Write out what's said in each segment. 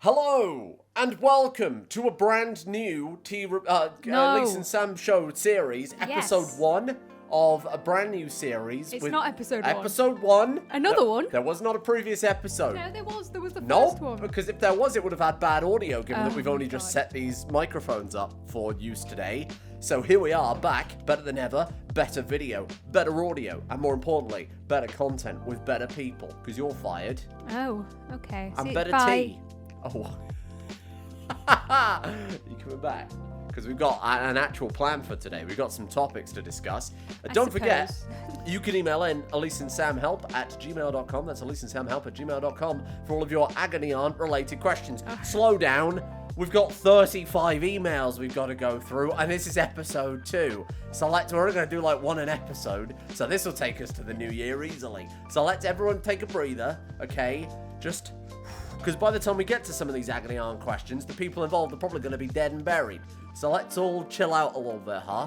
Hello and welcome to a brand new Elise and Sam show series, episode 1 of a brand new series. It's not episode 1. Episode 1. Another one? There was not a previous episode. No, there was the first one. Because if there was, it would have had bad audio, given that we've only just set these microphones up for use today. So here we are, back, better than ever, better video, better audio, and more importantly, better content with better people, because you're fired. Oh, okay. And See, better bye. tea. Oh. You coming back? Because we've got an actual plan for today. We've got some topics to discuss. Don't forget, you can email in eliseandsamhelp@gmail.com. That's eliseandsamhelp@gmail.com for all of your agony aunt related questions. Slow down. We've got 35 emails we've got to go through, and this is episode 2. So we're only going to do like one an episode. So this will take us to the new year easily. So let's everyone take a breather, okay? Just because by the time we get to some of these agony aunt questions, the people involved are probably going to be dead and buried. So let's all chill out a little bit, huh?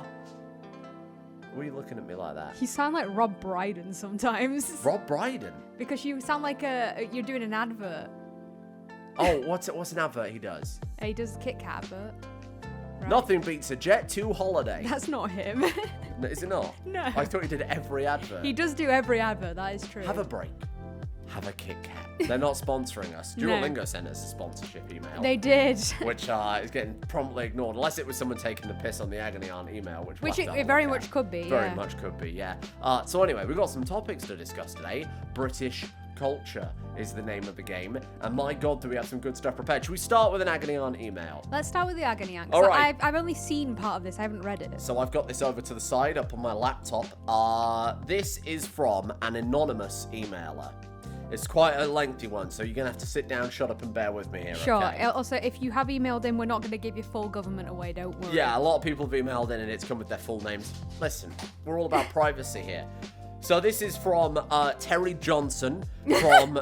Why are you looking at me like that? You sound like Rob Brydon sometimes. Rob Brydon? Because you sound like you're doing an advert. Oh, what's an advert he does? He does a Kit Kat advert. Right. Nothing beats a Jet 2 holiday. That's not him. Is it not? No. I thought he did every advert. He does do every advert, that is true. Have a break. Have a Kit Kat. They're not sponsoring us. Duolingo sent us a sponsorship email. They did. Which is getting promptly ignored, unless it was someone taking the piss on the agony aunt email, which it very much could be, Very much could be, yeah. So anyway, we've got some topics to discuss today. British culture is the name of the game, and my god, do we have some good stuff prepared. Should we start with an agony aunt email? Let's start with the agony aunt. All right. I've only seen part of this. I haven't read it. So I've got this over to the side up on my laptop. This is from an anonymous emailer. It's quite a lengthy one, so you're going to have to sit down, shut up, and bear with me here, Sure. okay? Also, if you have emailed in, we're not going to give your full government away, don't worry. Yeah, a lot of people have emailed in and it's come with their full names. Listen, we're all about privacy here. So this is from Terry Johnson from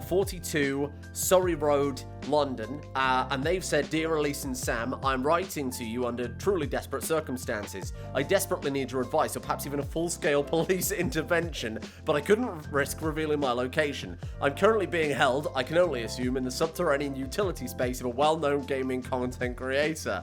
42 Surrey Road, London. And they've said, "Dear Elise and Sam, I'm writing to you under truly desperate circumstances. I desperately need your advice, or perhaps even a full-scale police intervention, but I couldn't risk revealing my location. I'm currently being held, I can only assume, in the subterranean utility space of a well-known gaming content creator.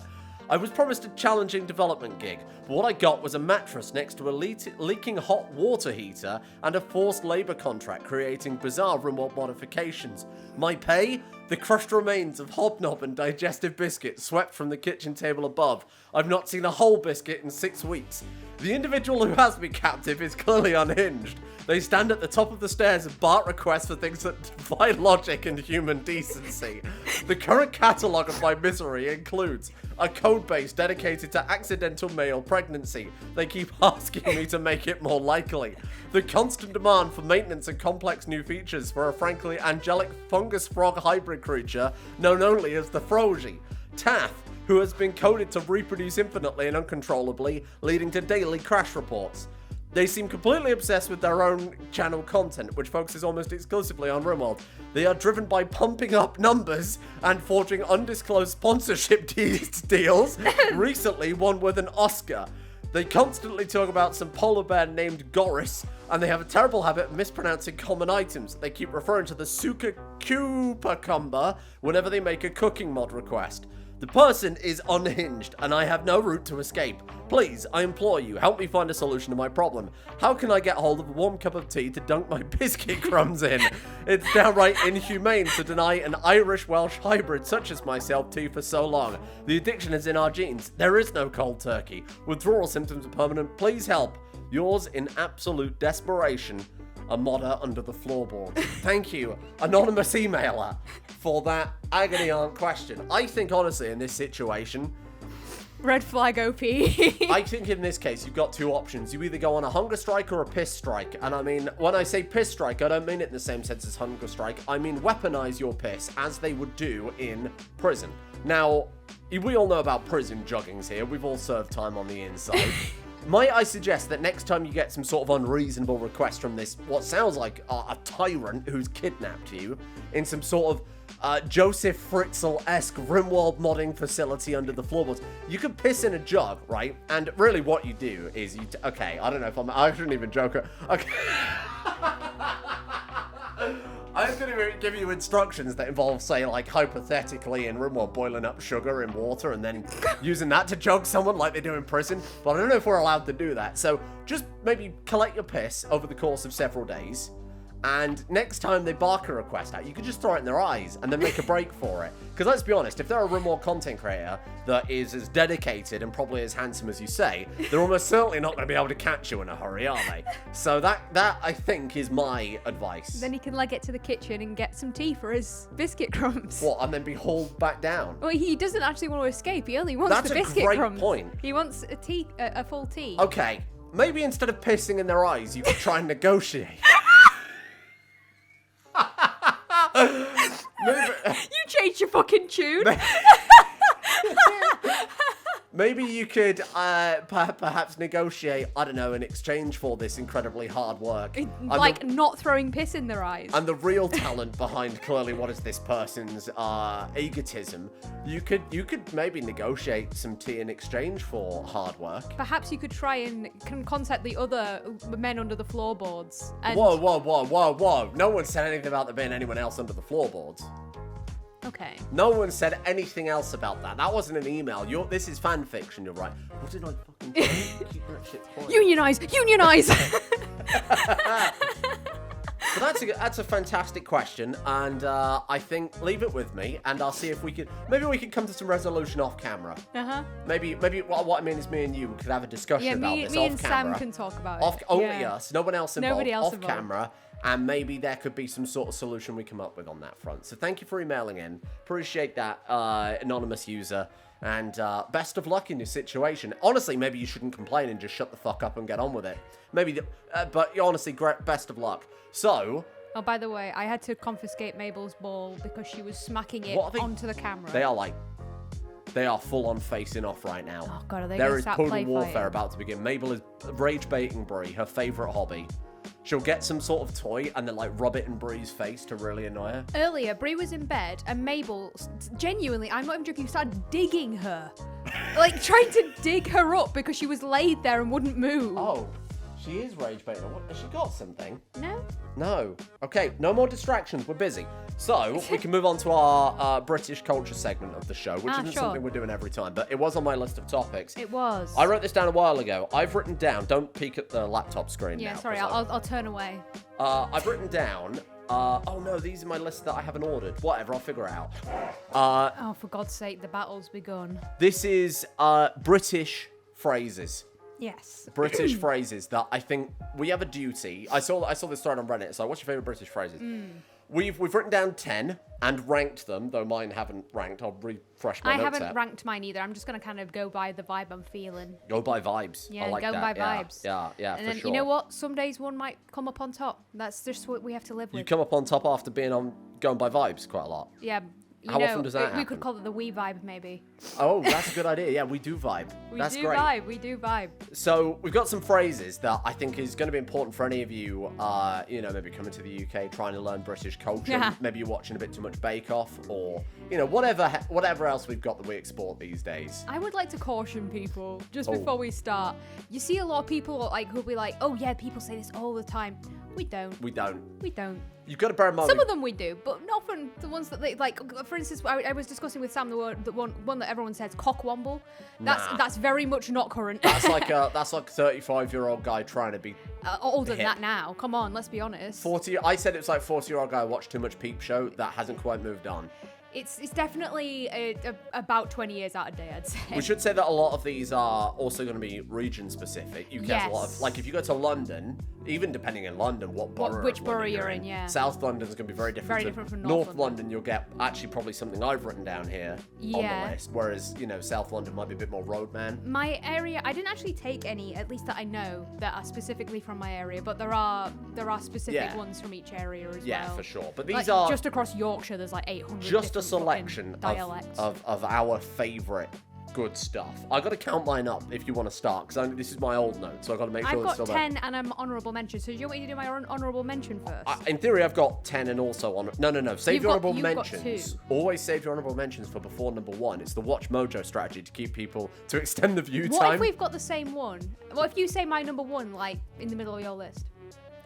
I was promised a challenging development gig, but what I got was a mattress next to a leaking hot water heater and a forced labour contract creating bizarre remote modifications. My pay? The crushed remains of hobnob and digestive biscuit swept from the kitchen table above. I've not seen a whole biscuit in 6 weeks. The individual who has me captive is clearly unhinged. They stand at the top of the stairs and bark requests for things that defy logic and human decency. The current catalogue of my misery includes a code base dedicated to accidental male pregnancy. They keep asking me to make it more likely. The constant demand for maintenance and complex new features for a frankly angelic fungus frog hybrid creature known only as the Frogie. Taff, who has been coded to reproduce infinitely and uncontrollably, leading to daily crash reports. They seem completely obsessed with their own channel content, which focuses almost exclusively on RimWorld. They are driven by pumping up numbers and forging undisclosed sponsorship deals, recently one with an Oscar. They constantly talk about some polar bear named Goris, and they have a terrible habit of mispronouncing common items. They keep referring to the Suka Cucumber whenever they make a cooking mod request. The person is unhinged, and I have no route to escape. Please, I implore you, help me find a solution to my problem. How can I get hold of a warm cup of tea to dunk my biscuit crumbs in? It's downright inhumane to deny an Irish-Welsh hybrid such as myself tea for so long. The addiction is in our genes. There is no cold turkey. Withdrawal symptoms are permanent. Please help. Yours in absolute desperation, a modder under the floorboard." Thank you, anonymous emailer, for that agony aunt question. I think, honestly, in this situation, Red flag OP. I think in this case, you've got two options. You either go on a hunger strike or a piss strike. And I mean, when I say piss strike, I don't mean it in the same sense as hunger strike. I mean weaponize your piss, as they would do in prison. Now, we all know about prison juggings here. We've all served time on the inside. Might I suggest that next time you get some sort of unreasonable request from this, what sounds like a tyrant who's kidnapped you, in some sort of Joseph Fritzl-esque RimWorld modding facility under the floorboards, you can piss in a jug, right? And really what you do is okay, I don't know if I shouldn't even joke. Okay. I was going to give you instructions that involve, say, like, hypothetically in room 1, boiling up sugar in water and then using that to choke someone like they do in prison. But I don't know if we're allowed to do that. So just maybe collect your piss over the course of several days. And next time they bark a request out, you could just throw it in their eyes and then make a break for it. Because let's be honest, if they're a Room 1 content creator that is as dedicated and probably as handsome as you say, they're almost certainly not going to be able to catch you in a hurry, are they? So that I think is my advice. Then he can leg it to the kitchen and get some tea for his biscuit crumbs. What, and then be hauled back down? Well, he doesn't actually want to escape. He only wants the biscuit great crumbs. Point. He wants a full tea. Okay, maybe instead of pissing in their eyes, you could try and negotiate. You changed your fucking tune. Maybe you could perhaps negotiate, I don't know, in exchange for this incredibly hard work. Like not throwing piss in their eyes. And the real talent behind clearly what is this person's egotism. You could maybe negotiate some tea in exchange for hard work. Perhaps you could try and contact the other men under the floorboards. And... Whoa. No one said anything about there being anyone else under the floorboards. Okay. No one said anything else about that. That wasn't an email. This is fan fiction, you're right. What did I fucking say? Keep that shit quiet. Unionize! But that's a fantastic question, and I think leave it with me, and I'll see if we can come to some resolution off camera. Maybe what I mean is me and you could have a discussion about this off camera. Me and Sam can talk about it. Only us, no one else involved. Nobody else off camera. And maybe there could be some sort of solution we come up with on that front. So thank you for emailing in. Appreciate that, anonymous user. And best of luck in your situation. Honestly, maybe you shouldn't complain and just shut the fuck up and get on with it. But honestly, best of luck. So... Oh, by the way, I had to confiscate Mabel's ball because she was smacking it onto the camera. They are full on facing off right now. Oh, God, are they There gonna is start total play warfare fighting? about to begin. Mabel is rage baiting Brie, her favourite hobby. She'll get some sort of toy and then, like, rub it in Brie's face to really annoy her. Earlier, Brie was in bed and Mabel, genuinely, I'm not even joking, started digging her. Like, trying to dig her up because she was laid there and wouldn't move. Oh, she is rage baiting her. Has she got something? No? No. Okay, no more distractions. We're busy. So, we can move on to our British culture segment of the show, which isn't something we're doing every time, but it was on my list of topics. It was. I wrote this down a while ago. I've written down, don't peek at the laptop screen now. Yeah, sorry, I'll turn away. I've written down, oh no, these are my lists that I haven't ordered. Whatever, I'll figure it out. Oh, for God's sake, the battle's begun. This is British phrases. Yes. British phrases that I think we have a duty. I saw this thread on Reddit. So, what's your favorite British phrases? We've written down 10 and ranked them, though mine haven't ranked. I'll refresh my notes. I haven't ranked mine either. I'm just going to kind of go by the vibe I'm feeling. Go by vibes. Yeah, I like go that. by vibes. Yeah, and for then, sure. you know what? Some days one might come up on top. That's just what we have to live with. You come up on top after being on going by vibes quite a lot. Yeah. How often does that happen? We could call it the wee vibe, maybe. Oh, that's a good idea. Yeah, we do vibe. That's great. We do vibe. So we've got some phrases that I think is going to be important for any of you, maybe coming to the UK, trying to learn British culture. Yeah. Maybe you're watching a bit too much Bake Off, or whatever else we've got that we export these days. I would like to caution people just before we start. You see a lot of people who'll be like, "Oh yeah, people say this all the time." We don't. We don't. You've got to bear in mind. Some of them we do, but often the ones that they like. For instance, I was discussing with Sam the one that everyone says cockwomble. That's very much not current. That's like a 35-year-old guy trying to be older than that now. Come on, let's be honest. 40. I said it's like 40-year-old guy watched too much Peep Show that hasn't quite moved on. It's definitely about 20 years out of date, I'd say. We should say that a lot of these are also going to be region specific. UK has a lot of, like, if you go to London, even depending in London, which borough you're in. Yeah. South London's going to be very different. Very different from North London. You'll get actually probably something I've written down here on the list. Whereas South London might be a bit more roadman. My area, I didn't actually take any, at least that I know, that are specifically from my area. But there are specific ones from each area as well. Yeah, for sure. But these like, are just across Yorkshire. There's like 800. Just a selection dialects of our favourite good stuff. I got to count mine up if you want to start, because this is my old note, so I got to make sure it's I've still got there. 10 and I'm honourable mention. So do you want me to do my honourable mention first? In theory, I've got 10 and also on. No. Save your honourable you've mentions. Got 2. Always save your honourable mentions for before number 1. It's the Watch Mojo strategy to keep people to extend the view what time. If we've got the same one? What if you say my number 1 like in the middle of your list?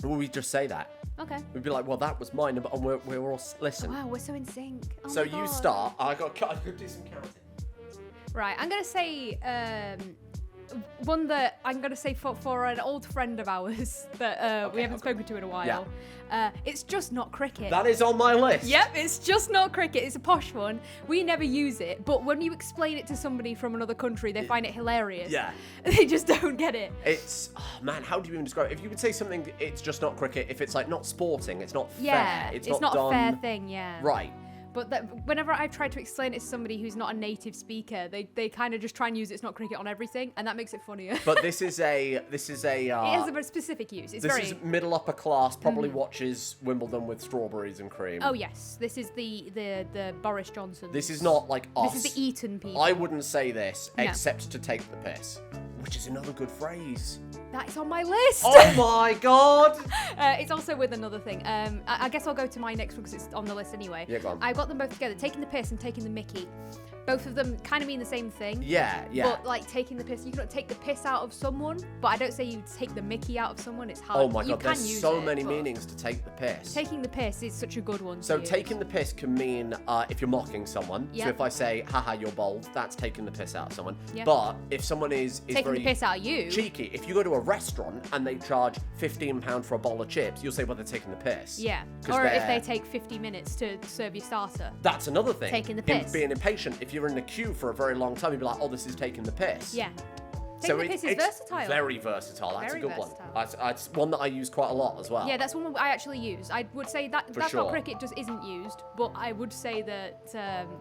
Will we just say that? Okay. We'd be like, well, that was my number, and we're all listen. Wow, we're so in sync. Oh So my you God. start. I got to do some counting. Right, I'm gonna say one that I'm gonna say for an old friend of ours that we haven't spoken to in a while. Yeah. It's just not cricket. That is on my list. Yep, it's just not cricket. It's a posh one. We never use it, but when you explain it to somebody from another country, they find it hilarious. Yeah. They just don't get it. It's man, how do you even describe it? If you would say something, it's just not cricket. If it's like not sporting, it's not Yeah, fair. it's not not done a fair thing. Yeah. right. But whenever I've tried to explain it to somebody who's not a native speaker, they kind of just try and use it's not cricket on everything, and that makes it funnier. But this is a. It has a very specific use. It's this very. is middle upper class. Probably watches Wimbledon with strawberries and cream. Oh yes, this is the Boris Johnson. This is not like us. This is the Eton people. I wouldn't say this No. except to take the piss, which is another good phrase. That is on my list. Oh my god! It's also with another thing. I guess I'll go to my next one because it's on the list anyway. Yeah, go on. I've got them both together. Taking the piss and taking the mickey. Both of them kind of mean the same thing. Yeah. But like taking the piss, you cannot take the piss out of someone, but I don't say you take the mickey out of someone. It's hard. Oh my You god, can there's use so it, many but meanings to take the piss. Taking the piss is such a good one. So to use. taking the piss can mean if you're mocking someone. Yep. So if I say, haha, you're bold, that's taking the piss out of someone. Yep. But if someone is taking very the piss out of you. cheeky, if you go to a restaurant and they charge £15 for a bowl of chips, you'll say, well, they're taking the piss. Yeah. 'Cause Or if they take 50 minutes to serve your starter. That's another thing. Taking the piss. Being impatient. If you're in a queue for a very long time, you'd be like, oh, this is taking the piss. Yeah. So Taking the piss is it's versatile. Very versatile. That's Very a good versatile. one. It's one that I use quite a lot as well. Yeah, that's one I actually use. I would say that that's sure. not cricket, just isn't used. But I would say that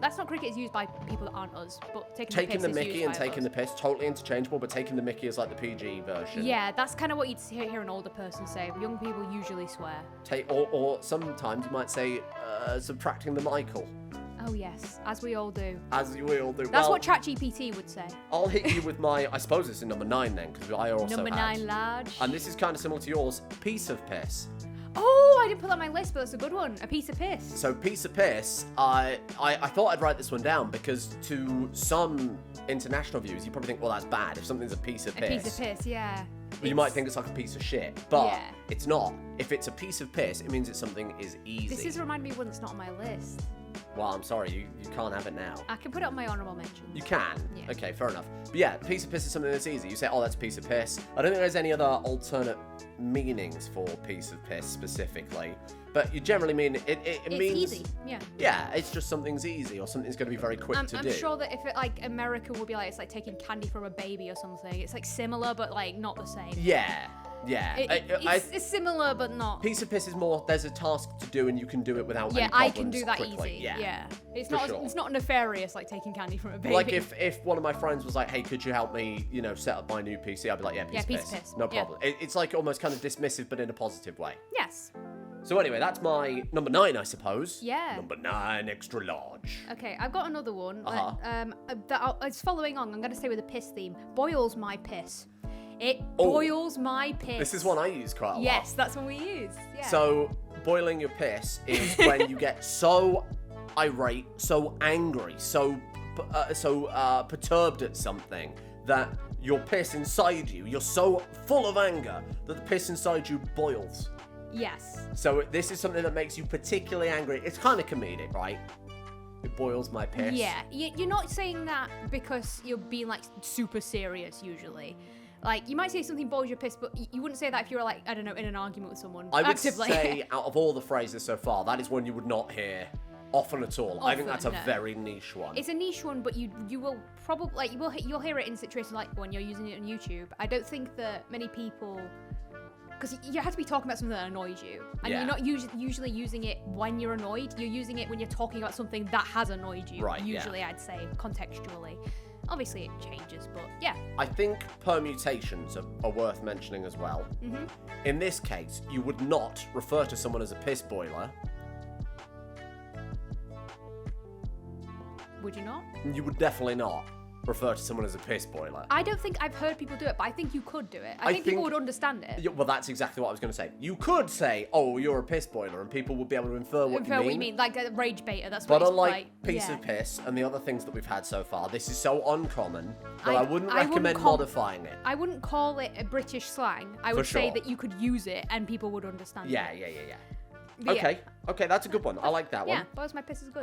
that's not cricket is used by people that aren't us. But taking the piss is Mickey used and by taking us. the piss, totally interchangeable, but taking the Mickey is like the PG version. Yeah, that's kind of what you'd hear an older person say. Young people usually swear. Or sometimes you might say subtracting the Michael, Oh yes, as we all do. as we all do. That's well, what ChatGPT would say. I'll hit you with my, I suppose it's in number 9 then, because I also Number had. 9, large. And this is kind of similar to yours, piece of piss. Oh, I didn't put that on my list, but that's a good one. A piece of piss. So piece of piss, I thought I'd write this one down because to some international viewers, you probably think, well, that's bad. If something's a piece of A piss, piece of piss, yeah. you might think it's like a piece of shit, but Yeah. it's not. If it's a piece of piss, it means it's something is easy. This is reminding me of one that's not on my list. Well, I'm sorry, you can't have it now. I can put it on my honourable mention. You can. Yeah. Okay, fair enough. But yeah, piece of piss is something that's easy. You say, oh, that's a piece of piss. I don't think there's any other alternate meanings for piece of piss specifically. But you generally mean it It's means easy, yeah. Yeah, it's just something's easy or something's going to be very quick to I'm do. sure that if it like American would be like it's like taking candy from a baby or something. It's like similar but like not the same. Yeah. It's similar but not. Piece of piss is more. There's a task to do and you can do it without Yeah, any I problems can do that quickly. easy. Yeah. It's For not sure. it's not nefarious like taking candy from a baby. Like if one of my friends was like, hey, could you help me, set up my new PC? I'd be like, yeah, piece of piss. No Yeah. problem. It's like almost kind of dismissive, but in a positive way. Yes. So anyway, that's my number 9, I suppose. Yeah. Number 9, extra large. Okay, I've got another one. Uh-huh. It's following on. I'm going to say with a piss theme. Boils my piss. It Oh. boils my piss. This is one I use quite a lot. Yes, that's one we use. Yeah. So boiling your piss is when you get so irate, so angry, so perturbed at something that your piss inside you're so full of anger that the piss inside you boils. Yes. So this is something that makes you particularly angry. It's kind of comedic, right? It boils my piss. Yeah, you're not saying that because you're being like super serious usually. Like you might say something boils your piss, but you wouldn't say that if you were like, I don't know, in an argument with someone. I would actively. say out of all the phrases so far, that is one you would not hear often at all. I think that's a Often, no. very niche one. It's a niche one, but you will probably like you'll hear it in situations like when you're using it on YouTube. I don't think that many people. Because you have to be talking about something that annoys you. And Yeah. you're not usually using it when you're annoyed. You're using it when you're talking about something that has annoyed you. Right, yeah. Usually, I'd say, contextually. Obviously, it changes, but yeah. I think permutations are worth mentioning as well. Mm-hmm. In this case, you would not refer to someone as a piss boiler. Would you not? You would definitely not. refer to someone as a piss boiler. I don't think I've heard people do it, but I think you could do it. I think people would understand it. Yeah, well, that's exactly what I was going to say. You could say, "Oh, you're a piss boiler," and people would be able to infer what you mean. Like a rage baiter. That's But what it's unlike like. piece of piss and the other things that we've had so far, this is so uncommon that I wouldn't I wouldn't recommend call- modifying it. I wouldn't call it a British slang. I would say sure. that you could use it and people would understand Yeah. it. But Okay, that's a good one. I like that Yeah, one. Boys My Piss is good.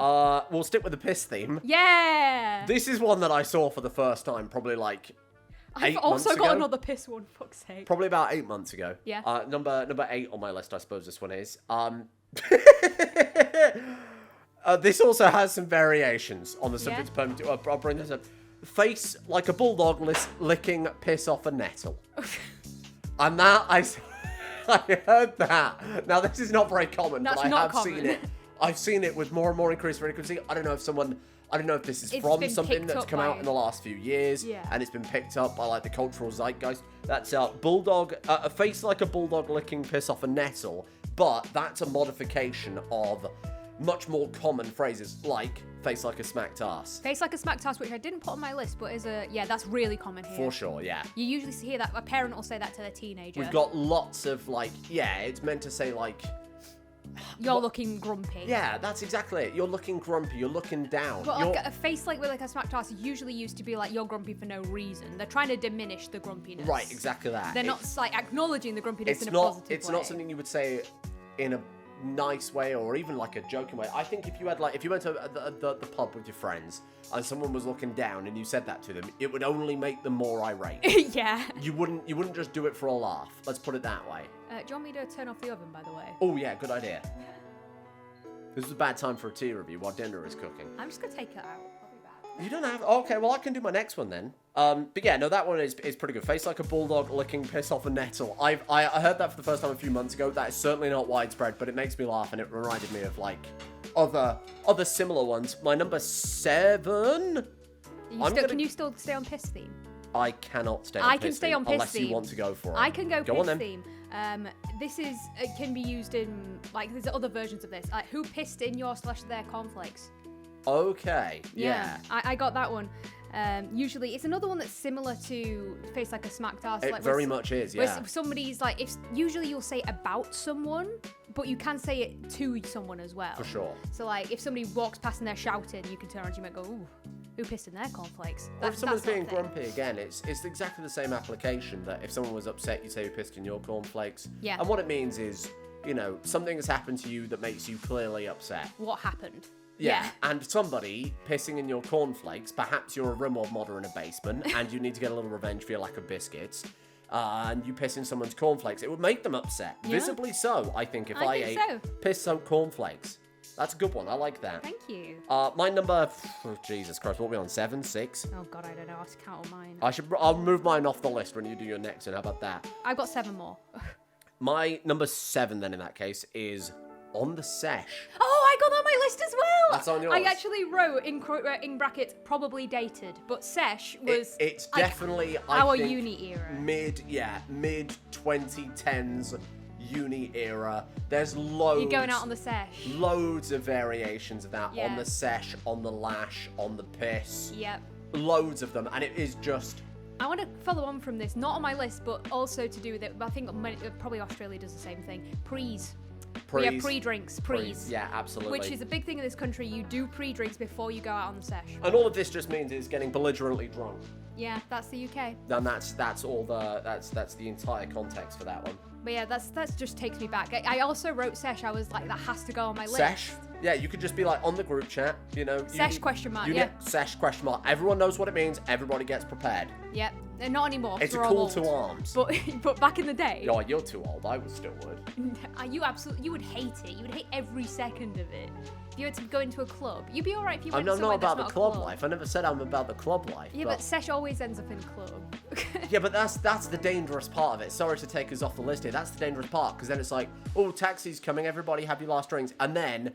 We'll stick with the piss theme. Yeah! This is one that I saw for the first time probably like I've 8 also months got ago. another piss one, fuck's sake. Probably about 8 months ago. Yeah. Number 8 on my list, I suppose this one is. This also has some variations on the subject. I'll bring this up. Face like a bulldog licking piss off a nettle. And that, I heard that. Now, this is not very common, That's but I not have common. seen it. I've seen it with more and more increased frequency. I don't know if this is It's from been something picked that's up come by- out in the last few years, Yeah. and it's been picked up by like the cultural zeitgeist. That's a face like a bulldog licking piss off a nettle, but that's a modification of much more common phrases like face like a smacked ass. Face like a smacked ass, which I didn't put on my list, but that's really common here. For sure, yeah. You usually hear that, a parent will say that to their teenager. We've got lots of like, it's meant to say like, You're looking grumpy. yeah, that's exactly it. You're looking grumpy, you're looking down. But you're... like a face like with like a smacked ass is usually used to be like you're grumpy for no reason. They're trying to diminish the grumpiness. Right, exactly that. They're not like acknowledging the grumpiness in a not positive way. it's not something you would say in a nice way or even like a joking way. I think if you went to the pub with your friends and someone was looking down and you said that to them, it would only make them more irate. Yeah. You wouldn't just do it for a laugh. Let's put it that way. Do you want me to turn off the oven, by the way? Oh yeah, good idea. This is a bad time for a tea review while dinner is cooking. I'm just gonna take it out. I'll be back. You don't have... Okay, well, I can do my next one then. But yeah, no, that one is pretty good. Face like a bulldog licking piss off a nettle. I heard that for the first time a few months ago. That is certainly not widespread, but it makes me laugh, and it reminded me of, like, other similar ones. My number 7... Can you still stay on piss theme? I cannot stay on I piss can stay theme on piss unless theme. you want to go for it. I can go on piss then. theme. This is it can be used in like there's other versions of this. Like who pissed in your/their cornflakes? Okay, yeah. I got that one. Usually, it's another one that's similar to face like a smacked ass. It like very much is, yeah. Where somebody's like, usually you'll say about someone, but you can say it to someone as well. For sure. So like, if somebody walks past and they're shouting, you can turn around and you might go, ooh, who pissed in their cornflakes? Or if someone's that being sort of thing. grumpy, again, it's exactly the same application that if someone was upset, you say you pissed in your cornflakes. Yeah. And what it means is, something has happened to you that makes you clearly upset. What happened? Yeah. And somebody pissing in your cornflakes, perhaps you're a room or modder in a basement and you need to get a little revenge for your lack of biscuits, and you piss in someone's cornflakes, it would make them upset. Yeah. Visibly so, I think, if I ate piss-soaked cornflakes. That's a good one. I like that. Thank you. My number... Jesus Christ, what are we on? 7? 6? Oh god, I don't know. I have to count all mine. I'll move mine off the list when you do your next one. How about that? I've got 7 more. My number 7, then, in that case, is On the Sesh. Oh, I got that on my list as well. That's on yours. I actually wrote in brackets probably dated, but sesh was It's like, definitely our I think, uni era. mid 2010s uni era. There's loads. You're going out on the sesh. Loads of variations of that. Yeah. On the sesh, on the lash, on the piss. Yep. Loads of them, and it is just. I want to follow on from this, not on my list, but also to do with it. I think probably Australia does the same thing. Prees. We have pre-drinks, prees. Yeah, absolutely. Which is a big thing in this country. You do pre-drinks before you go out on the sesh. And all of this just means is getting belligerently drunk. Yeah, that's the UK. And that's all that's the entire context for that one. But yeah, that's just takes me back. I also wrote sesh. I was like, that has to go on my list. Sesh? Yeah, you could just be like on the group chat, Sesh question mark, Sesh question mark. Everyone knows what it means. Everybody gets prepared. Yep. Not anymore. It's a we're all call old. to arms. But back in the day, Oh, you're too old. I would still would. you would hate it. You would hate every second of it. If you were to go into a club, you'd be alright if you went I'm somewhere not that's about the not a club club. life. I never said I'm about the club life. Yeah, but sesh always ends up in a club. Yeah, but that's the dangerous part of it. Sorry to take us off the list here. That's the dangerous part, because then it's like, oh, taxi's coming. Everybody have your last drinks. And then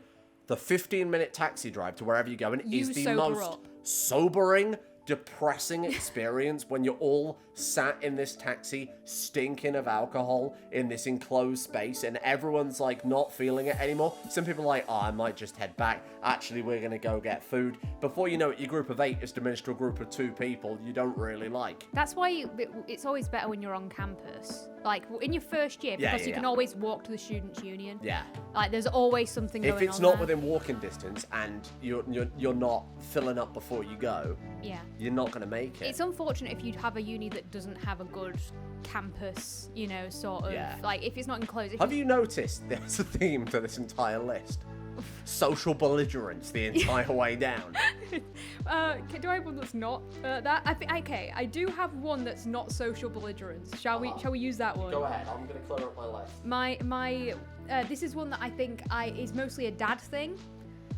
the 15-minute taxi drive to wherever you're going is the sober most up. sobering, depressing experience when you're all sat in this taxi stinking of alcohol in this enclosed space and everyone's like not feeling it anymore. Some people are like, oh, I might just head back. Actually, we're going to go get food. Before you know it, your group of 8 is diminished to a group of 2 people you don't really like. That's why it's always better when you're on campus. Like, in your first year, because you can always walk to the Students' Union. Yeah. Like, there's always something going on. If it's not within walking distance and you're not filling up before you go, you're not going to make it. It's unfortunate if you have a uni that doesn't have a good campus, you know, sort of. Like, if it's not enclosed. Have you noticed there's a theme to this entire list? Social belligerence the entire way down. Do I have one that's not that? I do have one that's not social belligerence. Shall we use that one? Go ahead. I'm gonna clear up my list. My this is one that I think is mostly a dad thing,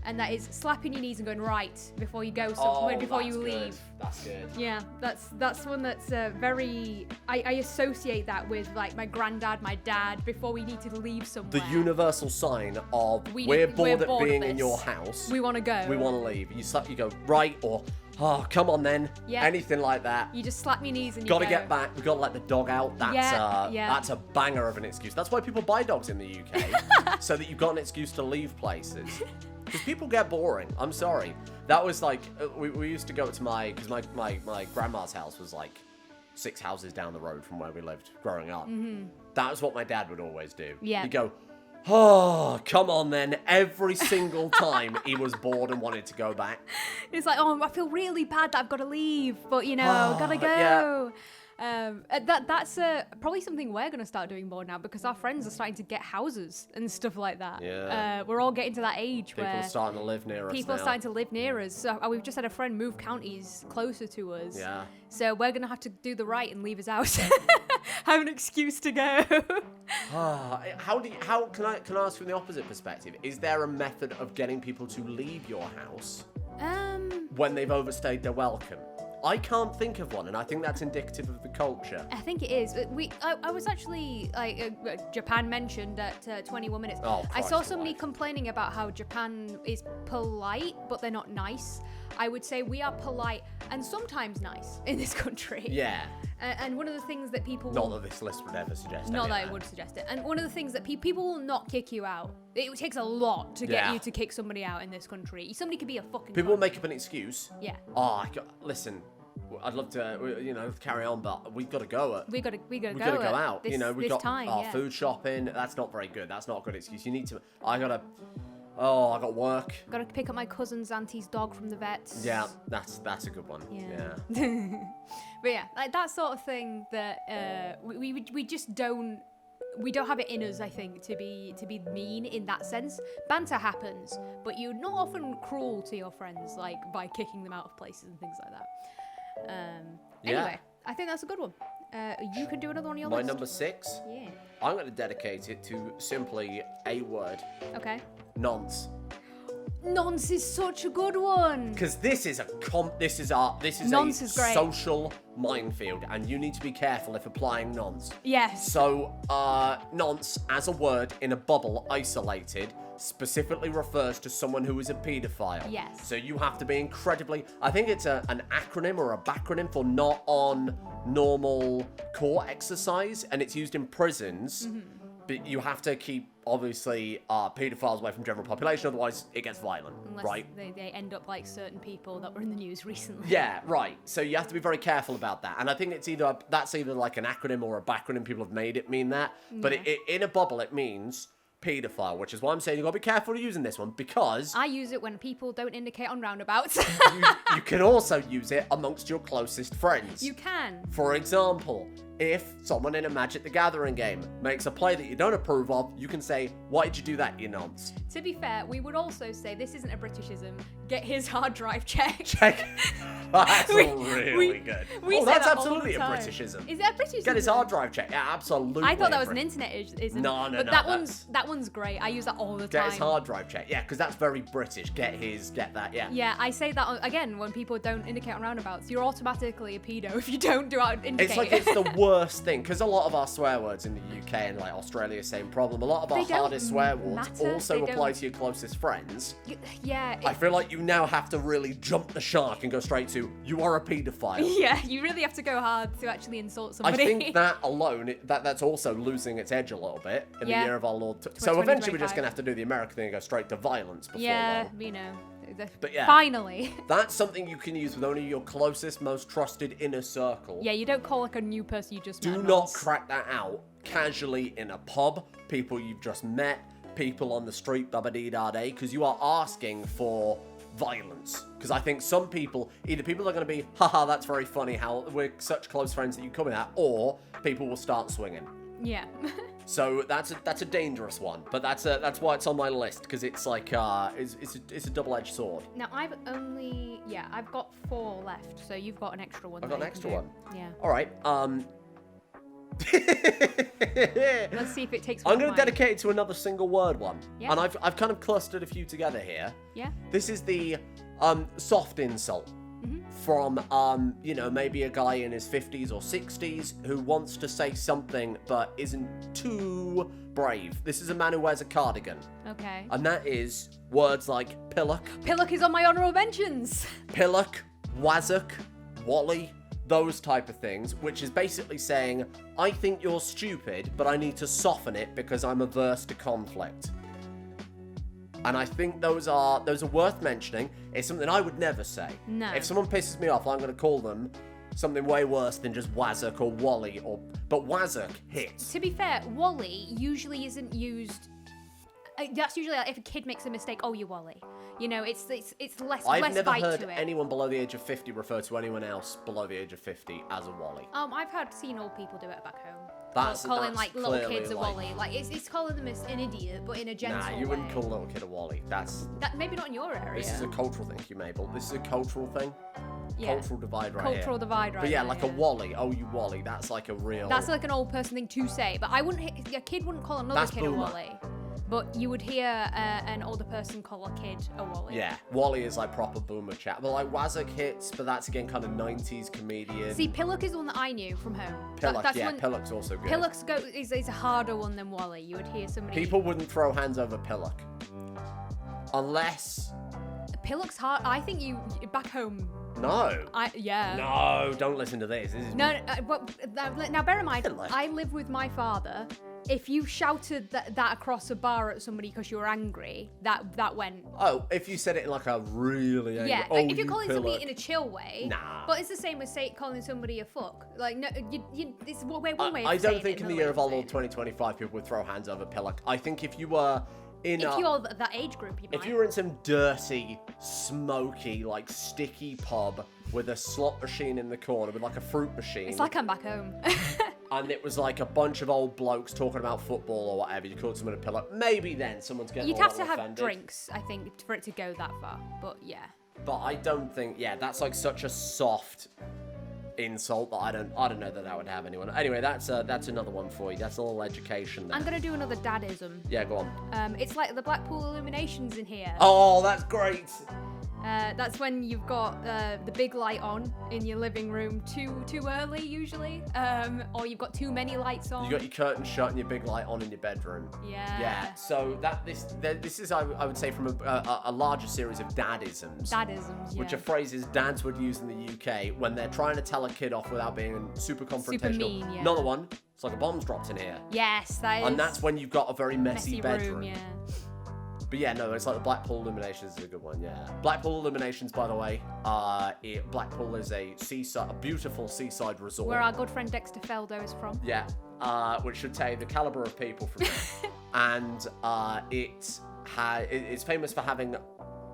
and that is slapping your knees and going right before you go somewhere, before you leave. That's good. Yeah, that's one that's very. I associate that with like my granddad, my dad, before we need to leave somewhere. The universal sign of we're bored at being in your house. We want to go. We want to leave. You go right or oh, come on then. Yeah. Anything like that. You just slap your knees and gotta get back. We gotta let the dog out. That's a banger of an excuse. That's why people buy dogs in the UK, so that you've got an excuse to leave places. Because people get boring. I'm sorry. That was like, we used to go to because my grandma's house was like 6 houses down the road from where we lived growing up. Mm-hmm. That was what my dad would always do. Yeah. He'd go, oh, come on then. Every single time he was bored and wanted to go back. It's like, oh, I feel really bad that I've got to leave, but you know, gotta go. Yeah. That's probably something we're going to start doing more now because our friends are starting to get houses and stuff like that. Yeah. We're all getting to that age where people are starting to live near us. People are starting to live near us. So we've just had a friend move counties closer to us. Yeah. So we're going to have to do the right and leave his house. Have an excuse to go. How can I ask from the opposite perspective? Is there a method of getting people to leave your house when they've overstayed their welcome? I can't think of one, and I think that's indicative of the culture. I think it is. I was actually, Japan mentioned at 21 minutes. Oh, I saw somebody complaining about how Japan is polite, but they're not nice. I would say we are polite and sometimes nice in this country. Yeah. And one of the things that people... Not that this list would ever suggest Not that I would suggest it. And one of the things that people will not kick you out. It takes a lot to get you to kick somebody out in this country. Somebody could be a fucking... People will make up an excuse. Yeah. Listen... I'd love to, carry on, but we've got to go. We got to go out. We've got food shopping. That's not very good. That's not a good excuse. You need to. I got work. Got to pick up my cousin's auntie's dog from the vets. Yeah, that's a good one. Yeah. But yeah, like that sort of thing that we just don't. We don't have it in us, I think, to be mean in that sense. Banter happens, but you're not often cruel to your friends, like by kicking them out of places and things like that. Anyway, I think that's a good one. You can do another one on your list. My number 6? Yeah. I'm going to dedicate it to simply a word. Okay. Nonce. Nonce is such a good one. Because this is a social minefield, and you need to be careful if applying nonce. Yes. So, nonce as a word in a bubble, isolated, specifically refers to someone who is a paedophile. Yes. So you have to be incredibly... I think it's an acronym or a backronym for not on normal court exercise, and it's used in prisons. Mm-hmm. But you have to keep, obviously, paedophiles away from general population, otherwise it gets violent, right? They end up like certain people that were in the news recently. Yeah, right. So you have to be very careful about that. And I think that's either like an acronym or a backronym. People have made it mean that. But in a bubble, it means paedophile, which is why I'm saying you've got to be careful using this one, because... I use it when people don't indicate on roundabouts. you can also use it amongst your closest friends. You can. For example... If someone in a Magic the Gathering game makes a play that you don't approve of, you can say, why did you do that, you nonce? To be fair, we would also say, this isn't a Britishism, get his hard drive checked. Check. That's really good. That's absolutely a Britishism. Is that a Britishism? Get his hard drive checked. Yeah, absolutely. I thought that was an internet-ism. No. But that one's great. I use that all the time. Get his hard drive checked. Yeah, because that's very British. Get that, yeah. Yeah, I say that, again, when people don't indicate on roundabouts. You're automatically a pedo if you don't indicate. It's like it's the worst thing, because a lot of our swear words in the UK and like Australia, same problem. A lot of our hardest swear words also apply to your closest friends. Yeah. I feel like you now have to really jump the shark and go straight to, you are a paedophile. Yeah, you really have to go hard to actually insult I somebody. think that alone, that's also losing its edge a little bit in the year of our Lord. So 2025. eventually we're just going to have to do the American thing and go straight to violence before yeah, long. you know. But yeah. Finally. That's something you can use with only your closest, most trusted inner circle. Yeah, you don't call like a new person you just met. Do not crack that out casually in a pub, people you've just met, people on the street, da-ba-dee-da-day, because you are asking for violence. Because I think some people, either people are going to be, haha, that's very funny how we're such close friends that you come in at, or people will start swinging. Yeah. So that's a dangerous one, but that's why it's on my list, because it's like it's a double-edged sword. Now I've got 4 left, so you've got an extra one. I've got an extra one. Yeah. All right. Let's see if it takes. I'm going to dedicate it to another single word one, Yeah. and I've kind of clustered a few together here. Yeah. This is the soft insult from maybe a guy in his 50s or 60s who wants to say something but isn't too brave. This is a man who wears a cardigan, Okay. and that is words like pillock, Pillock is on my honourable mentions. pillock, wazzock, wally, those type of things, which is basically saying, I think you're stupid, but I need to soften it because I'm averse to conflict. And I think those are worth mentioning. It's something I would never say. No. If someone pisses me off, I'm going to call them something way worse than just wazzock or wally, but wazzock hits. To be fair, Wally usually isn't used. That's usually like if a kid makes a mistake. Oh, you Wally. You know, it's less. I've less never bite heard to it. anyone below the age of 50 refer to anyone else below the age of 50 as a wally. I've seen old people do it back home. That's calling like little clearly, kids a like- Wally. Like it's calling them as an idiot, but in a gentle Nah, way. you wouldn't call a little kid a wally. That maybe not in your area. This is a cultural thing, you Mabel. This is a cultural thing. Yeah. Cultural divide right here. Cultural divide right But yeah, there, like yeah. a wally. Oh, you wally. That's like a real... That's like an old person thing to say, but I wouldn't. A kid wouldn't call another That's kid boomer. a Wally. But you would hear an older person call a kid a Wally. Yeah, wally is like proper boomer chat. But like wazzock hits, but that's again kind of 90s comedian. See, Pillock is the one that I knew from home. Pillock, That's yeah, one- Pillock's also good. Pillock's is a harder one than Wally. You would hear somebody. People wouldn't throw hands over Pillock. Unless... Pillock's hard. I think you back home. No. Yeah. No, don't listen to this. This is... No, but now bear in mind, Pillock. I live with my father. If you shouted that across a bar at somebody because you were angry, that went. Oh, if you said it in like a really angry... Yeah, oh, like if you're you calling Pillock. somebody in a chill way. Nah. But it's the same as calling somebody a fuck. Like no, it's one way. Of I don't saying think it, in the another year way of our saying Lord 2025 people would throw hands over Pillock. I think if you were in If a... you're that age group, you might. If you were in some dirty, smoky, like sticky pub with a slot machine in the corner with like a fruit machine, It's like I'm back home. and it was like a bunch of old blokes talking about football or whatever, you called someone a pillow, maybe then someone's getting You'd a have little to have offended. drinks, I think, for it to go that far. But yeah. But I don't think, yeah, that's like such a soft insult that I don't know that would have anyone. Anyway, that's another one for you. That's a little education there. I'm gonna do another dadism. Yeah, go on. It's like the Blackpool Illuminations in here. Oh, that's great. That's when you've got the big light on in your living room too early, usually, or you've got too many lights on. You got your curtain shut and your big light on in your bedroom. Yeah. Yeah. So this is I would say from a larger series of dadisms. Dadisms, yeah. Which are phrases dads would use in the UK when they're trying to tell a kid off without being super confrontational. mean, yeah. Another one. It's like a bomb's dropped in here. Yes, that is. And that's when you've got a very messy bedroom. room, yeah. But yeah, no, it's like the Blackpool Illuminations is a good one, yeah. Blackpool Illuminations, by the way, Blackpool is a beautiful seaside resort. Where our good friend Dexter Feldo is from. Yeah, which should tell you the caliber of people from there. And it's famous for having,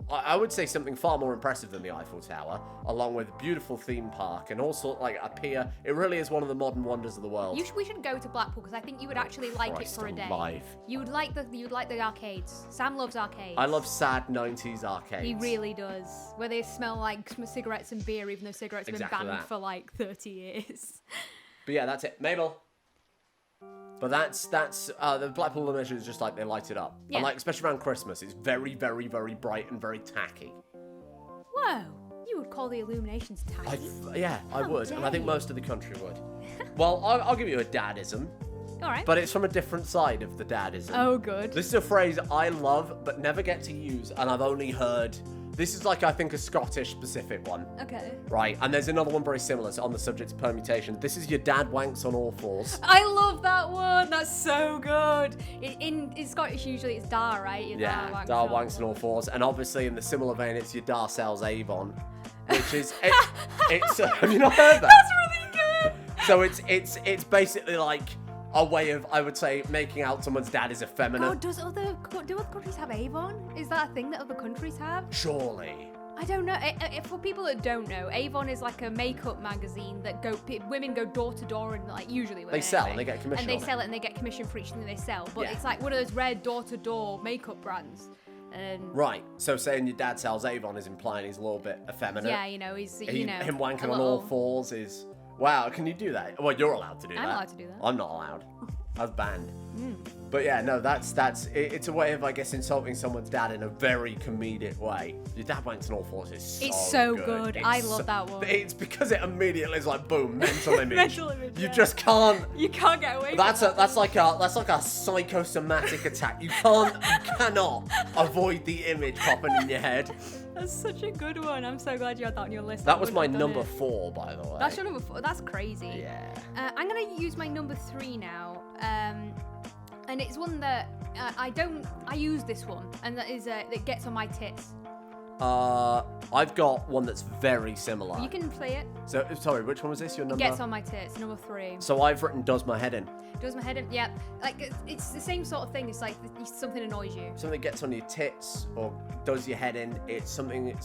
I would say, something far more impressive than the Eiffel Tower, along with a beautiful theme park and also like a pier. It really is one of the modern wonders of the world. We should go to Blackpool because I think you would actually like Christ it for a day. alive. You would like the arcades. Sam loves arcades. I love sad 90s arcades. He really does. Where they smell like cigarettes and beer, even though cigarettes have Exactly been banned that. for like 30 years. But yeah, that's it. Mabel. But that's the Blackpool Illumination is just like they light it up. Yeah. And like, especially around Christmas, it's very, very, very bright and very tacky. Whoa, you would call the Illuminations tacky? I would. And I think dare most of the country would. Well, I'll give you a dadism. All right. But it's from a different side of the dadism. Oh, good. This is a phrase I love but never get to use, and I've only heard This is like, I think, a Scottish specific one. Okay. Right, and there's another one very similar on the subject of permutation. This is your dad wanks on all fours. I love that one. That's so good. In Scottish, usually it's da, right? Your Yeah, da wanks on all fours. And obviously, in the similar vein, it's your da sells Avon, which is it's. Have you not heard that? That's really good. So it's basically like a way of, I would say, making out someone's dad is effeminate. Oh, do other countries have Avon? Is that a thing that other countries have? Surely. I don't know. For people that don't know, Avon is like a makeup magazine that women go door to door and like usually They sell and they get commission. And they on sell it and they get commission for each thing they sell. But Yeah. it's like one of those red door to door makeup brands. And Right. So saying your dad sells Avon is implying he's a little bit effeminate. yeah, he's Him wanking a on all little- fours is. Wow, can you do that? Well, you're allowed to do that. I'm allowed to do that. I'm not allowed. I was banned. But yeah, no, it's a way of, I guess, insulting someone's dad in a very comedic way. Your dad wanks on all fours is It's so good. It's I love that one. It's because it immediately is like, boom, mental image. Mental image, You yeah. just can't. You can't get away. That's from like a psychosomatic attack. You cannot avoid the image popping in your head. That's such a good one. I'm so glad you had that on your list. That I was wouldn't my have done number it. 4, by the way. That's your number 4. That's crazy. Yeah. I'm gonna use my number 3 now, and it's one that I use this one, and that is that gets on my tits. I've got one that's very similar. You can play it. So, sorry, which one was this? Your number? Gets on my tits. Number 3. So I've written does my head in. Does my head in? Yeah. Like it's the same sort of thing. It's like something annoys you. Something gets on your tits or does your head in. It's something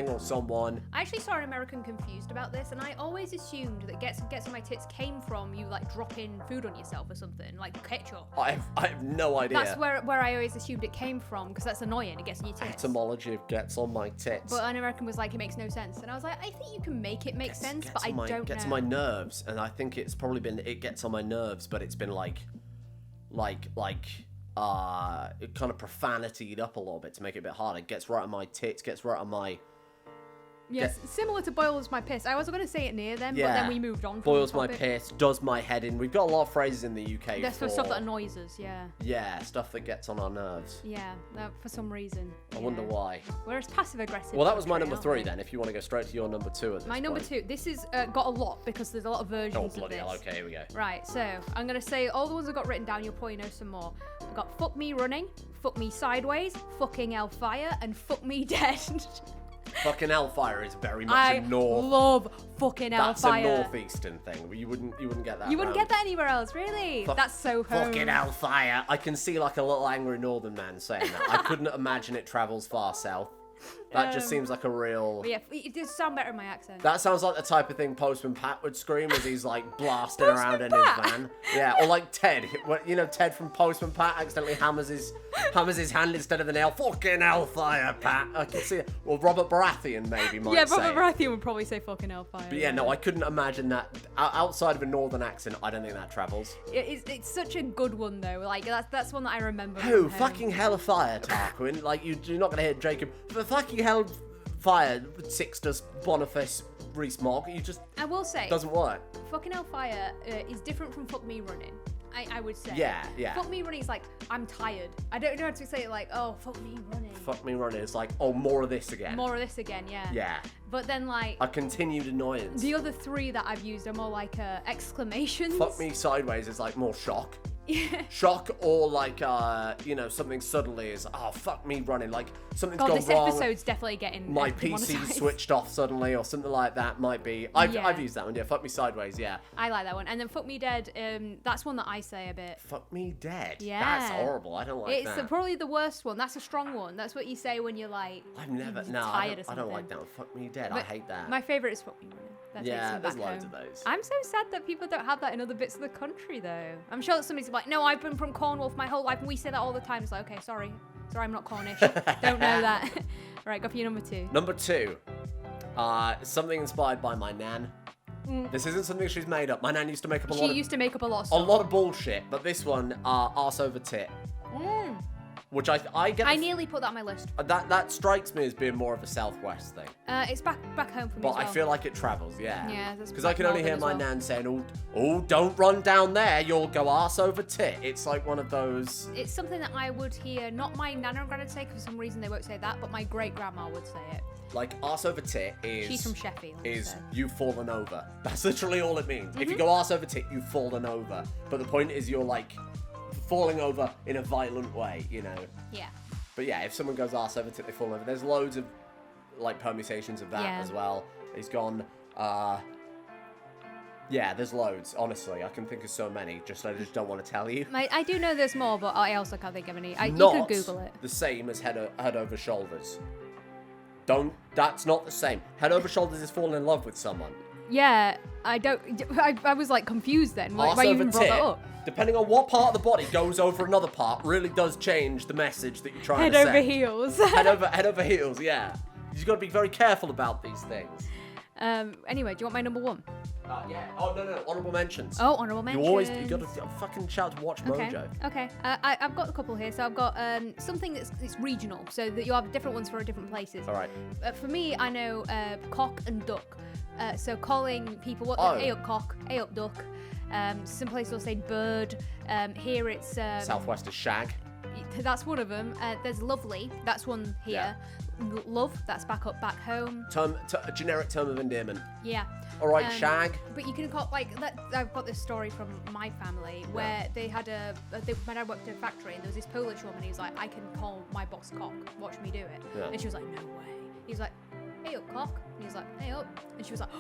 or someone. I actually saw an American confused about this, and I always assumed that gets on my tits came from you like dropping food on yourself or something, like ketchup. I have no idea. That's where I always assumed it came from, because that's annoying. It gets on your tits. Etymology of gets on my tits. But an American was like, it makes no sense, and I was like, I think you can make it make sense, but I don't know. Gets on my nerves, and I think it's probably been it gets on my nerves, but it's been like it kind of profanitied up a little bit to make it a bit harder. It gets right on my tits, gets right on my. Yes, similar to boils my piss. I was going to say it near them, but then we moved on. Boils from the my topic. piss, does my head in. We've got a lot of phrases in the UK. That's for stuff that annoys us. Yeah. Yeah, stuff that gets on our nerves. Yeah, for some reason. I wonder why. Whereas passive aggressive. Well, that was my number 3 then. If you want to go straight to your number 2 at this My number point. 2. This is got a lot because there's a lot of versions Oh of bloody this. hell! Okay, here we go. Right, so I'm gonna say all the ones I've got written down. You'll probably know some more. I've got fuck me running, fuck me sideways, fucking hellfire, and fuck me dead. Fucking hellfire is very much I a north. love fucking That's hellfire. a northeastern thing. You wouldn't get that. You wouldn't round. get that anywhere else, really. That's so home. Fucking hellfire! I can see like a little angry northern man saying that. I couldn't imagine it travels far south. That just seems like a real. But yeah, it does sound better in my accent. That sounds like the type of thing Postman Pat would scream as he's like blasting Postman around in Pat? his van. Yeah, or like Ted. You know, Ted from Postman Pat accidentally hammers his hand instead of the nail. Fucking hellfire, Pat. I can see it. Well, Robert Baratheon maybe might yeah, say. Robert Baratheon would probably say fucking hellfire. But yeah, no, I couldn't imagine that outside of a northern accent. I don't think that travels. It's such a good one though. Like that's one that I remember. Who? from home. Fucking hellfire, Tarquin. Like you're not gonna hear Jacob. But fucking hellfire, Sixtus Boniface Rees-Mogg. You just I will say doesn't work. fucking hellfire is different from fuck me running. I would say. Yeah, yeah. Fuck me running is like I'm tired. I don't know how to say it like fuck me running. Fuck me running. It's like, oh, more of this again. More of this again, yeah. Yeah. But then like A continued annoyance. the other 3 that I've used are more like exclamations. Fuck me sideways is like more shock. Yeah. Shock or like something suddenly is fuck me running, like something's God, gone this wrong. episode's definitely getting My PC demonetised. switched off suddenly or something like that might be. I've Yeah. used that one. Yeah, fuck me sideways. Yeah. I like that one. And then fuck me dead. That's one that I say a bit. Fuck me dead. Yeah. That's horrible. I don't like It's that. probably the worst one. That's a strong one. That's what you say when you're like. I've never. you're No, tired I or don't like something. that one. Fuck me dead. I But hate that. My favourite is fuck me running. That Yeah, takes me there's back loads home. of those. I'm so sad that people don't have that in other bits of the country, though. I'm sure that somebody's like, no, I've been from Cornwall for my whole life, and we say that all the time. It's like, okay, sorry, I'm not Cornish. Don't know that. Right, go for your number 2. Number 2, something inspired by my nan. This isn't something she's made up. My nan used to make up She used to make up a lot of a stuff. lot of bullshit, but this one, arse over tit. which I get. I nearly put that on my list. That strikes me as being more of a southwest thing. It's back home for me. But as well. I feel like it travels, yeah. Yeah, because I can only hear my nan saying, "Oh, don't run down there. You'll go arse over tit." It's like one of those. It's something that I would hear. Not my nana and granddad say, because for some reason they won't say that, but my great grandma would say it. Like arse over tit is. She's from Sheffield. Is so. you've fallen over. That's literally all it means. If you go arse over tit, you've fallen over. But the point is, you're like falling over in a violent way, you know. Yeah. But yeah, if someone goes arse over tit, they fall over. There's loads of like permutations of that as well. He's gone. Yeah, there's loads. Honestly, I can think of so many. I just don't want to tell you. I do know there's more, but I also can't think of any. You could Google it. The same as head over shoulders. That's not the same. Head over shoulders is falling in love with someone. Yeah, I don't. I was like confused then. Why you even brought that up? Depending on what part of the body goes over another part, really does change the message that you're trying to say. Head over heels. head over heels. Yeah, you've got to be very careful about these things. Anyway, do you want my number one? Yeah. Oh no. Honorable mentions. Oh, honorable mentions. You got to fucking shout to Watch Mojo. Okay. I've got a couple here. So I've got something that's regional, so that you have different ones for different places. All right. For me, I know cock and duck. So calling people hey up cock, hey up duck. Some places will say bird. Here it's Southwest is shag. That's one of them. There's lovely. That's one here. Yeah. Love. That's back home. A generic term of endearment. Yeah. All right, shag. But you can call I've got this story from my family where they had when I worked in a factory and there was this Polish woman. He was like, I can call my boss cock. Watch me do it. Yeah. And she was like, no way. He was like, hey up cock. And he was like, hey up. And she was like,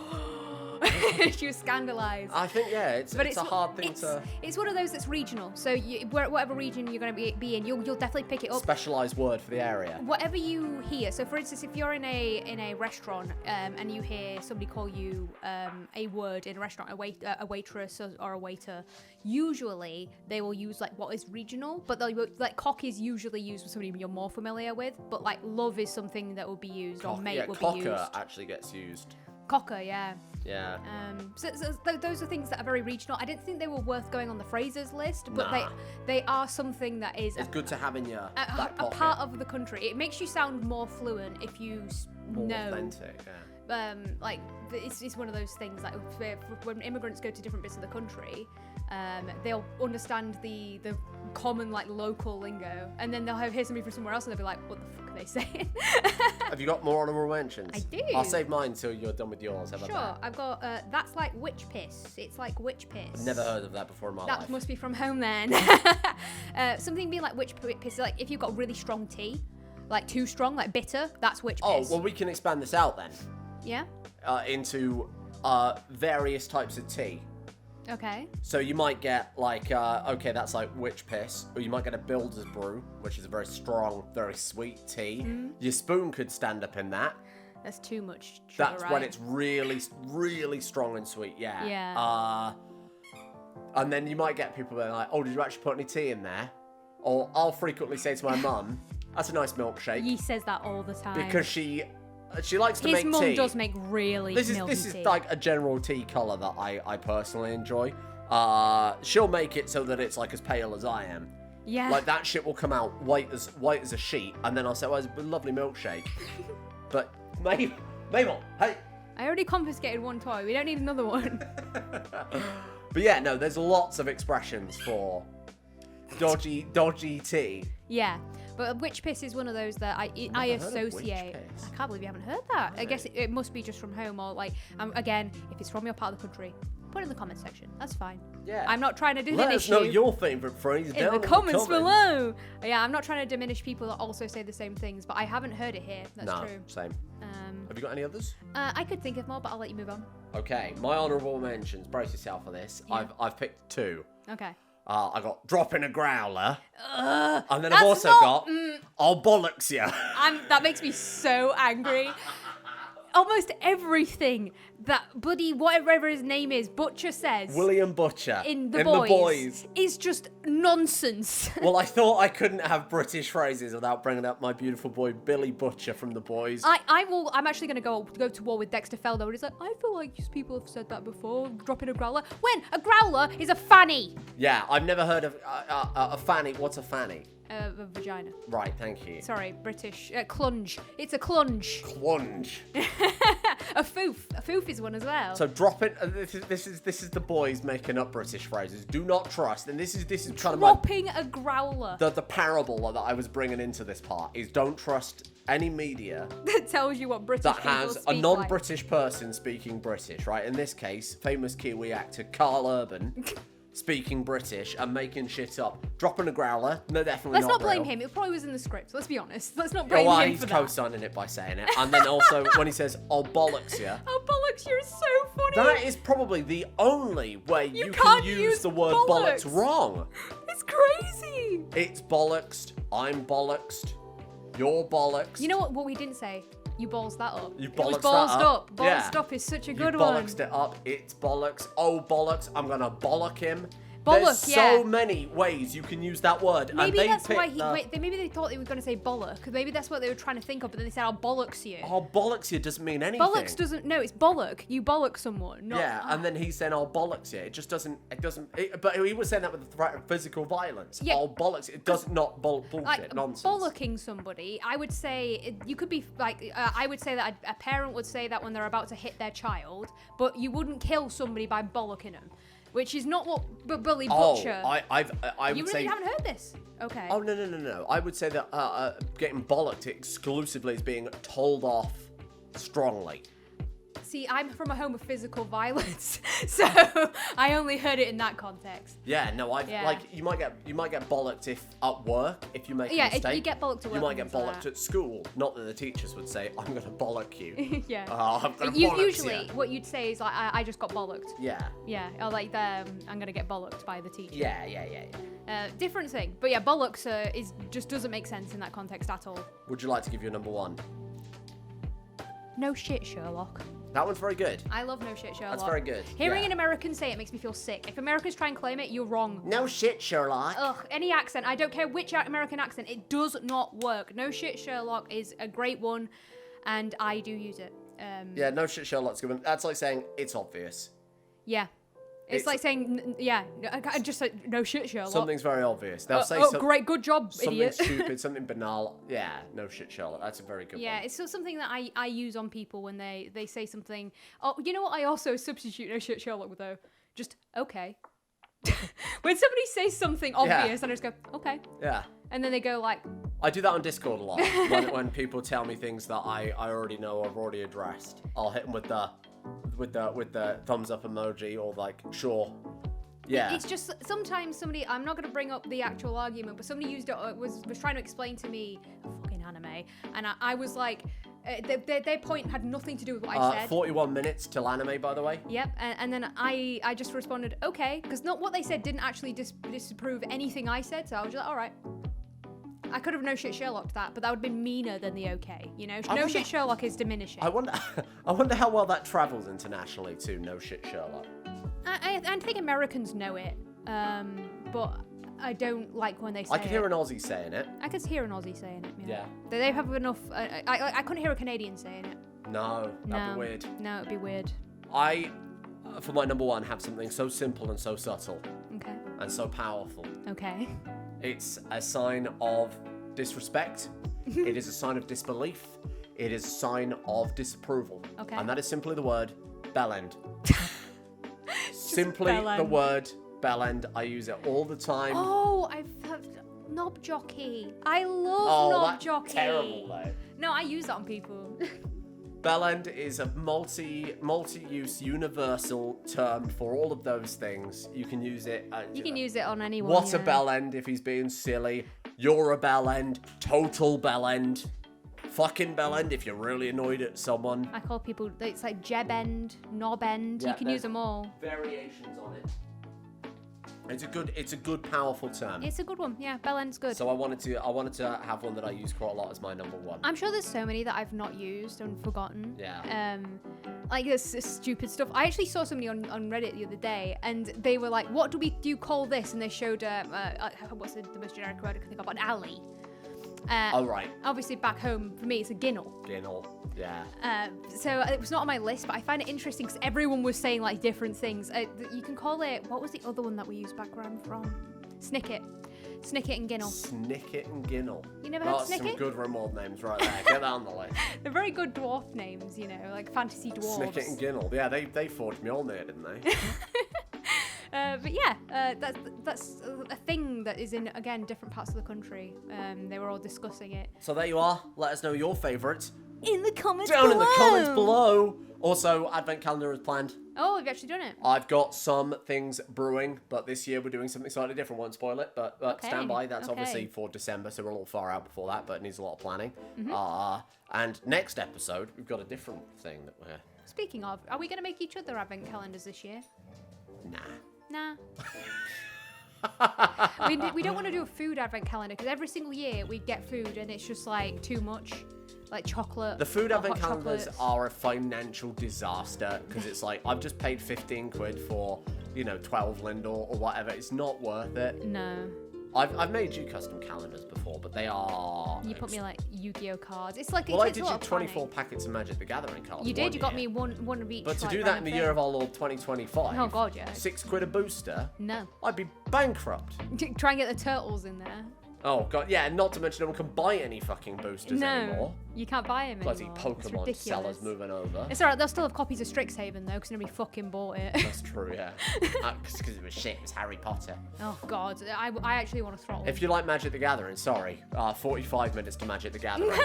she was scandalized. I think it's a hard thing to. It's one of those that's regional. So whatever region you're going to be in, you'll definitely pick it up. Specialized word for the area. Whatever you hear. So for instance, if you're in a restaurant and you hear somebody call you a word in a restaurant, a waitress or a waiter, usually they will use like what is regional. But like cock is usually used for somebody you're more familiar with. But like love is something that will be used or mate will be used. Cocker actually gets used. Cocker, yeah. Yeah. So those are things that are very regional. I didn't think they were worth going on the phrases list, but they are something that is. It's good to have in your back pocket. A part of the country. It makes you sound more fluent if you more know. Authentic, yeah. Like it's one of those things like when immigrants go to different bits of the country, they'll understand the common like local lingo, and then they'll hear somebody from somewhere else and they'll be like, what the fuck are they saying? Have you got more honorable mentions? I do. I'll save mine till you're done with yours. How about sure. that? I've got that's like witch piss. It's like witch piss. I've never heard of that before in my life. That must be from home then. Something being like witch piss, like if you've got really strong tea, like too strong, like bitter, that's witch piss. Oh, well, we can expand this out then. Yeah? Into various types of tea. Okay. So you might get like, that's like witch piss, or you might get a builder's brew, which is a very strong, very sweet tea. Your spoon could stand up in that. That's too much sugar, That's right? when it's really, really strong and sweet, yeah. Yeah. And then you might get people being like, oh, did you actually put any tea in there? Or I'll frequently say to my mum, that's a nice milkshake. He says that all the time. Because she likes to make tea. His mum does make really milky tea. This is like a general tea colour that I personally enjoy. She'll make it so that it's like as pale as I am. Yeah. Like that shit will come out white as a sheet, and then I'll say, well, it's a lovely milkshake. But Mabel, hey. I already confiscated one toy. We don't need another one. But yeah, no, there's lots of expressions for dodgy tea. Yeah. But witch piss is one of those that I associate. I can't believe you haven't heard that. I guess it must be just from home, or like again, if it's from your part of the country, put it in the comment section. That's fine. Yeah. I'm not trying to diminish Let us know your favourite phrase in the comments below. Yeah, I'm not trying to diminish people that also say the same things, but I haven't heard it here. That's true. Same. Have you got any others? I could think of more, but I'll let you move on. Okay, my honourable mentions. Brace yourself for this. Yeah. I've picked two. Okay. I got dropping a growler, and then I've also got I'll bollocks you. That makes me so angry. Almost everything that bloody whatever his name is, Butcher says. William Butcher in the boys is just nonsense. Well, I thought I couldn't have British phrases without bringing up my beautiful boy Billy Butcher from The Boys. I'm actually going to go to war with Dexter Felder. And he's like, I feel like people have said that before. Dropping a growler. When a growler is a fanny. Yeah, I've never heard of a fanny. What's a fanny? a vagina. Right, thank you. Sorry, British. Clunge. It's a clunge. Clunge. A foof. A foof is one as well. So drop it. This is the boys making up British phrases. Do not trust, and this is kind of dropping a growler. The parable that I was bringing into this part is don't trust any media that tells you what British that people has speak a non-British person speaking British, right? In this case, famous Kiwi actor Carl Urban speaking British and making shit up, dropping a growler. No, definitely Let's not blame real. him. It probably was in the script. Let's be honest. Let's not blame Well, him he's for that. co-signing it by saying it, and then also when he says "oh bollocks you," Oh bollocks! You're so funny. that is probably the only way you can can't use the word bollocks. wrong. It's crazy. It's bollocksed. I'm bollocksed. You're bollocks. You know what we didn't say? You balls that up. You It was bollocks balls that up. Balls Yeah. up is such a You good one. bollocksed it up. It's bollocks. Oh bollocks! I'm gonna bollock him. Bollock, There's yeah. so many ways you can use that word. Maybe and they that's why picked maybe they thought they were going to say bollock. Maybe that's what they were trying to think of, but then they said, "I'll bollocks you." Oh, bollocks you doesn't mean anything. Bollocks doesn't. No, it's bollock. You bollock someone. Not, Yeah, and then he's saying, "Oh, bollocks you." It just doesn't. It doesn't. But he was saying that with the threat of physical violence. Yeah. Oh, bollocks! It does not bullshit like nonsense. bollocking somebody. I would say you could be like. I would say that a parent would say that when they're about to hit their child, but you wouldn't kill somebody by bollocking them, which is not what Billy Butcher. I would you say. haven't heard this? Okay. Oh no! I would say that getting bollocked exclusively is being told off strongly. See, I'm from a home of physical violence, so I only heard it in that context. Yeah, no, Yeah. like you might get bollocked if at work if you make a Yeah, mistake. if you get bollocked at work. You might and get things like bollocked at school. Not that the teachers would say, "I'm gonna bollock you." that. Yeah. I'm gonna bollock Usually, you. what you'd say is like, I just got bollocked. Yeah. Yeah, or like I'm gonna get bollocked by the teacher. Yeah. Different thing, but yeah, bollocks just doesn't make sense in that context at all. Would you like to give your number one? No shit, Sherlock. That one's very good. I love no shit, Sherlock. That's very good. Hearing yeah. an American say it makes me feel sick. If Americans try and claim it, you're wrong. No shit, Sherlock. Ugh, any accent, I don't care which American accent, it does not work. No shit, Sherlock is a great one, and I do use it. Yeah, no shit, Sherlock's good one. That's like saying it's obvious. Yeah. It's like saying, I just like, no shit, Sherlock. Something's very obvious. They'll say great, good job, something idiot. stupid, something banal. Yeah, no shit, Sherlock. That's a very good one. Yeah, it's something that I use on people when they say something. Oh, you know what I also substitute no shit, Sherlock with though? Just, okay. When somebody says something obvious, I just go, okay. Yeah. And then they go like... I do that on Discord a lot. when people tell me things that I already know, I've already addressed. I'll hit them with the thumbs up emoji or like, sure. Yeah. It's just sometimes somebody, I'm not going to bring up the actual argument, but somebody used it, was trying to explain to me fucking anime, and I was like, their point had nothing to do with what I said. 41 minutes till anime, by the way. Yep, and then I just responded, okay, because what they said didn't actually disprove anything I said, so I was just like, all right. I could have no shit Sherlocked that, but that would have been meaner than the okay, you know? No shit Sherlock is diminishing. I wonder how well that travels internationally too, no shit Sherlock. I think Americans know it, but I don't like when they say it. I could hear an Aussie saying it. I could hear an Aussie saying it, Yeah. They have enough... I couldn't hear a Canadian saying it. No, that'd be weird. No, it'd be weird. I, for my number one, have something so simple and so subtle. Okay. And so powerful. Okay. It's a sign of disrespect. It is a sign of disbelief. It is a sign of disapproval. Okay. And that is simply the word bellend. Simply bellend. the word bellend. I use it all the time. Oh, I've knob jockey. I love knob that's jockey. terrible though. No, I use that on people. Bellend is a multi-use universal term for all of those things. You can use it. You can use it on anyone. What's a bellend if he's being silly? You're a bellend. Total bellend. Fucking bellend if you're really annoyed at someone. I call people, it's like jeb end, knob end. Yeah, You can use them all. Variations on it. It's a good, powerful term. It's a good one. Yeah, bell end's good. So I wanted to have one that I use quite a lot as my number one. I'm sure there's so many that I've not used and forgotten. Yeah. Like this stupid stuff. I actually saw somebody on Reddit the other day, and they were like, "What do you call this?" And they showed what's the most generic word I can think of? An alley. Oh right. Obviously, back home for me, it's a ginnel. Ginnel. Yeah. So it was not on my list, but I find it interesting because everyone was saying like different things. You can call it. What was the other one that we used back where I'm from? Snicket. Snicket and Ginnell. Snicket and Ginnell. You never heard of That's some Snicket? good Rimworld names right there. Get that on the list. They're very good dwarf names, you know, like fantasy dwarves. Snicket and Ginnell. Yeah, they forged Mjolnir, didn't they? But yeah, that's a thing that is in, again, different parts of the country. They were all discussing it. So there you are. Let us know your favourites. In the comments Down in the comments below. Also, Advent calendar is planned. Oh, have you actually done it? I've got some things brewing, but this year we're doing something slightly different. Won't spoil it, but Okay, stand by. That's okay. obviously for December, so we're a little far out before that, but it needs a lot of planning. Mm-hmm. And next episode, we've got a different thing that we're... Speaking of, are we going to make each other advent calendars this year? Nah. We don't want to do a food advent calendar because every single year we get food and it's just like too much, like chocolate. The food or advent hot calendars chocolates. are a financial disaster because it's like, I've just paid 15 quid for, 12 Lindor or whatever. It's not worth it. No. I've made you custom calendars before, but they are... You put me like Yu-Gi-Oh cards. It's like Well, I takes a did lot you of 24 planning. packets of Magic the Gathering cards. You did. one You got year. me one of each. But to like, do that in random the thing. year of our Lord 2025... Oh God, yeah. 6 quid a booster? No. I'd be bankrupt. Try and get the turtles in there. Oh God, yeah, not to mention no one can buy any fucking boosters anymore. You can't buy them Bloody anymore. It's Pokemon ridiculous. sellers moving over. It's alright, they'll still have copies of Strixhaven though, because nobody fucking bought it. That's true, yeah. Because it was shit, it was Harry Potter. Oh God, I actually want to throttle. If you like Magic the Gathering, sorry, 45 minutes to Magic the Gathering.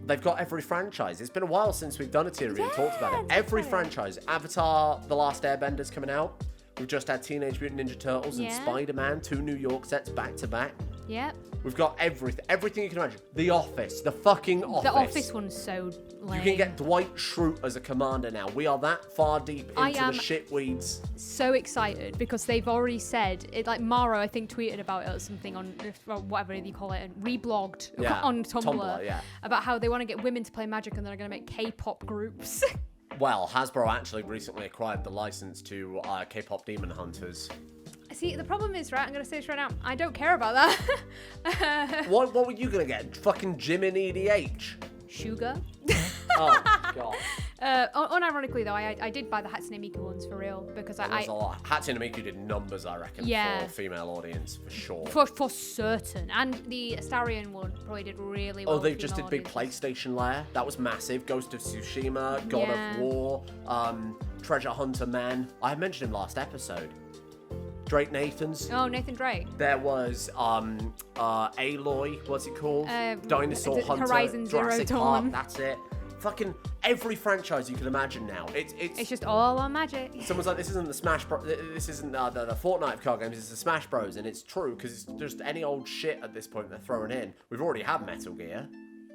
They've got every franchise. It's been a while since we've done a tier review and talked about it. Every franchise. Avatar, The Last Airbender's coming out. We've just had Teenage Mutant Ninja Turtles and Yeah. Spider-Man, 2 New York sets back to back. Yep. We've got everything you can imagine. The Office, the fucking Office. The Office one's so lame. You can get Dwight Schrute as a commander now. We are that far deep I into am the shitweeds. so excited because they've already said it. Like Maro, I think, tweeted about it or something on or whatever you call it, and reblogged Yeah, on Tumblr, Tumblr, yeah. about how they want to get women to play Magic and they're going to make K-pop groups. Well, Hasbro actually recently acquired the license to K-pop Demon Hunters. See, the problem is, right, I'm going to say this right now, I don't care about that. What were you going to get? Fucking Jimin EDH? Sugar. Oh, God. Unironically, though, I did buy the Hatsune Miku ones for real because There was a lot. Hatsune Miku did numbers, I reckon, Yeah. for a female audience, for sure. for certain, and the Astarion one probably did really well. Oh, they with just did female big audiences. PlayStation layer. That was massive. Ghost of Tsushima, God Yeah. of War, Treasure Hunter Man. I mentioned him last episode. Drake Nathans. Oh, Nathan Drake. There was Aloy, what's it called? Dinosaur is it Hunter, Horizon Zero Jurassic Dawn? Park, that's it. Fucking every franchise you can imagine now. It's just all on Magic. Someone's like, this isn't the Smash Bros. This isn't the Fortnite of card games. It's the Smash Bros. And it's true because it's just any old shit at this point they're throwing in. We've already had Metal Gear.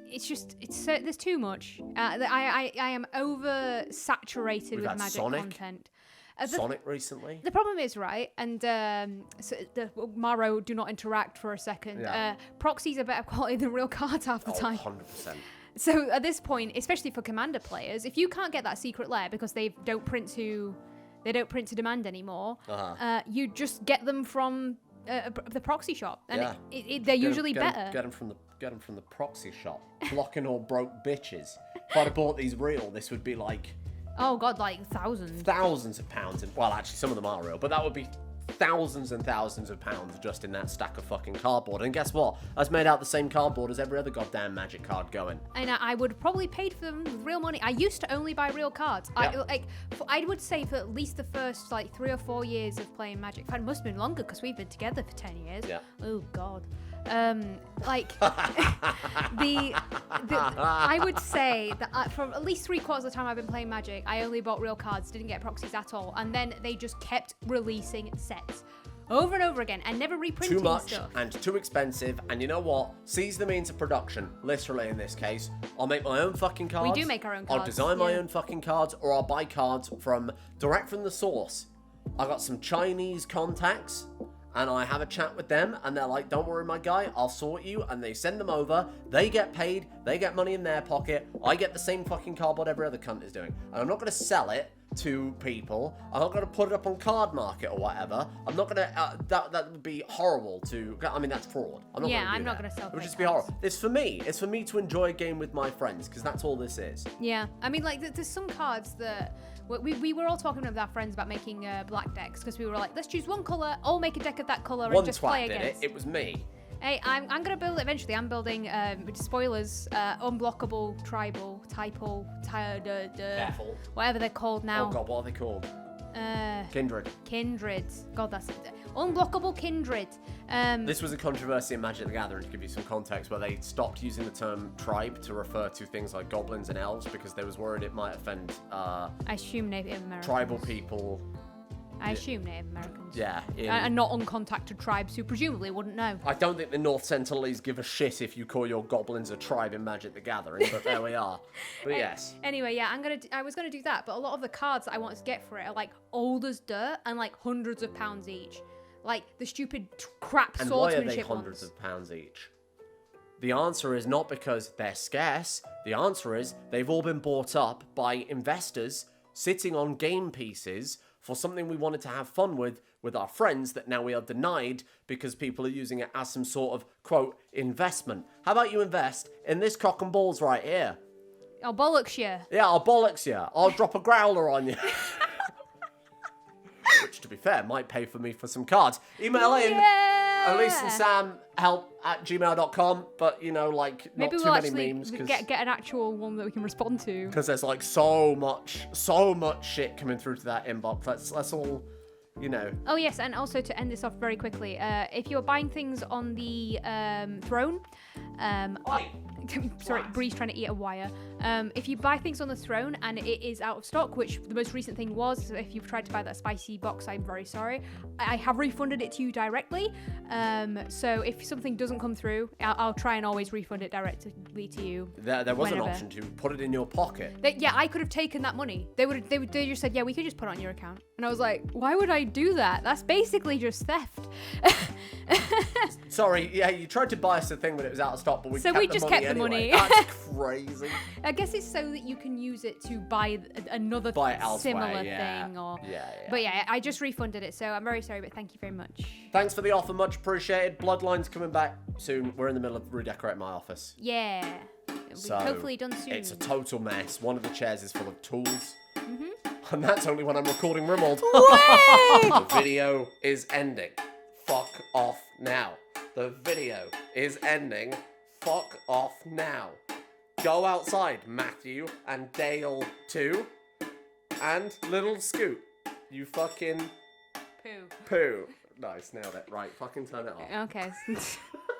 It's just there's too much. I am oversaturated We've with had Magic Sonic. content. Sonic recently. The problem is, right, and so the Maro do not interact for a second. Yeah. Proxies are better quality than real cards half the Oh, time. 100%. So at this point, especially for Commander players, if you can't get that secret lair because they don't print to demand anymore, you just get them from the proxy shop, and Yeah. they're usually Get better. 'em- Get them from the proxy shop. Blocking all broke bitches. If I'd have bought these real, this would be like Oh God, like thousands. thousands of pounds. Well, actually, some of them are real, but that would be thousands and thousands of pounds just in that stack of fucking cardboard. And guess what? I was made out the same cardboard as every other goddamn Magic card going. And I would probably paid for them with real money. I used to only buy real cards. Yeah. I would say for at least the first 3 or 4 years of playing Magic. In fact, it must have been longer because we've been together for 10 years. Yeah. Oh God. I would say that for at least 3/4 of the time I've been playing Magic, I only bought real cards, didn't get proxies at all, and then they just kept releasing sets over and over again and never reprinting Too much stuff. and too expensive. And you know what? Seize the means of production. Literally, in this case, I'll make my own fucking cards. We do make our own I'll cards, design my yeah. own fucking cards, or I'll buy cards direct from the source. I got some Chinese contacts. And I have a chat with them, and they're like, don't worry, my guy, I'll sort you. And they send them over. They get paid. They get money in their pocket. I get the same fucking cardboard every other cunt is doing. And I'm not going to sell it to people. I'm not going to put it up on Card Market or whatever. I'm not going to. That would be horrible to. I mean, that's fraud. I'm not Yeah, gonna do I'm not that. gonna sell It would fake just be cards. horrible. It's for me. It's for me to enjoy a game with my friends because that's all this is. Yeah, I mean, like, there's some cards that we were all talking with our friends about making black decks because we were like, let's choose one color, all make a deck of that color, One and just play twat did against. it. It was me. Hey, I'm gonna build it eventually. I'm building spoilers, unblockable, tribal, typal, Careful. whatever they're called now. Oh god, what are they called? Kindred. Kindred. God, that's it. Unblockable kindred. This was a controversy in Magic the Gathering, to give you some context, where they stopped using the term tribe to refer to things like goblins and elves because they was worried it might offend I assume Native Americans. tribal people. I assume Native Americans. Yeah. And not uncontacted tribes who presumably wouldn't know. I don't think the North Sentinelese give a shit if you call your goblins a tribe in Magic the Gathering, but there we are. But yes. Anyway, yeah, I was gonna do that, but a lot of the cards that I wanted to get for it are like old as dirt and like hundreds of pounds each. Like the stupid crap And why are swordsmanship they hundreds ones. of pounds each? The answer is not because they're scarce. The answer is they've all been bought up by investors sitting on game pieces for something we wanted to have fun with our friends that now we are denied because people are using it as some sort of, quote, investment. How about you invest in this cock and balls right here? Oh, bollocks you. Yeah, I'll bollocks you. I'll drop a growler on you. Which, to be fair, might pay for me for some cards. Email in. Yeah. Elise and Sam help@gmail.com, but you know, like, not Maybe too we'll many actually memes get an actual one that we can respond to. because there's like so much shit coming through to that inbox. Let's all, you know. Oh yes, and also to end this off very quickly, if you're buying things on the throne, sorry, Bree's trying to eat a wire. If you buy things on the throne and it is out of stock, which the most recent thing was, if you've tried to buy that spicy box, I'm very sorry. I have refunded it to you directly. So if something doesn't come through, I'll try and always refund it directly to you. There was an whenever. option to put it in your pocket. Yeah, I could have taken that money. They just said, yeah, we could just put it on your account. And I was like, why would I do that? That's basically just theft. Sorry, yeah, you tried to buy us a thing when it was out of stock, but we just kept the anyway. money. That's crazy. I guess it's so that you can use it to buy another Buy it elsewhere, similar yeah. thing. Or Yeah. But yeah, I just refunded it, so I'm very sorry, but thank you very much. Thanks for the offer, much appreciated. Bloodline's coming back soon. We're in the middle of redecorating my office. Yeah. It'll be So, hopefully done soon. It's a total mess. One of the chairs is full of tools. Mm-hmm. And that's only when I'm recording Rimald. Way! The video is ending. Fuck off now. The video is ending. Fuck off now. Go outside, Matthew and Dale too. And little Scoot. You fucking Poo. poo. Nice, nailed it. Right, fucking turn it off. Okay.